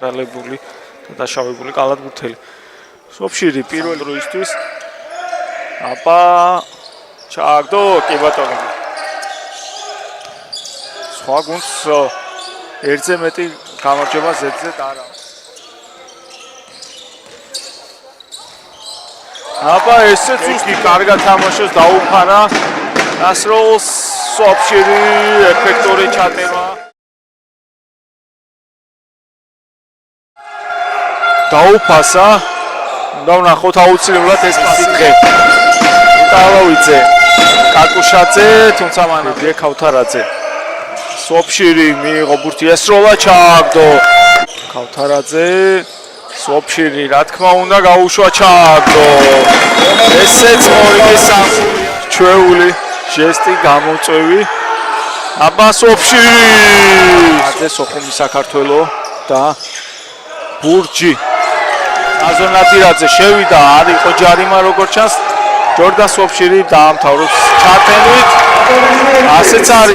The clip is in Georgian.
რალებული და დაშავებული კალათბურთელი. სოფშირი პირველ დროისთვის. აბა ჩააგდო კი ბატონო. სხვა გუნდს ერთზე მეტი გამარჯვება ზედზე არა. აბა ესეც უცბი კარგად თამაშობს დაუფარა. ასროლს სოფშირი ეფექტური ჩატევა. დაუფასა. უნდა ვნახოთ აუცილებლად ეს პასი დღე. ტალოვიძე, კაკუშაძე, თუმცა მანამდე ქავთარაძე. სოფშირი მიიღო ბურთი ესროლა ჩააგდო. ქავთარაძე, სოფშირი რა თქმა უნდა გაუშვა ჩააგდო. ესეც მორიგი სამსული ჩვეული ჟესტი გამოწვევი. აბა სოფშირი. აზე სოხუმი საქართველო და ბურჯი. აზონატირაძე შევიდა, არ იყო ჯარიმა როგორც ჩანს. ჯორდან სოფშირი დაამთავრებს ჩათენით. ასეც არის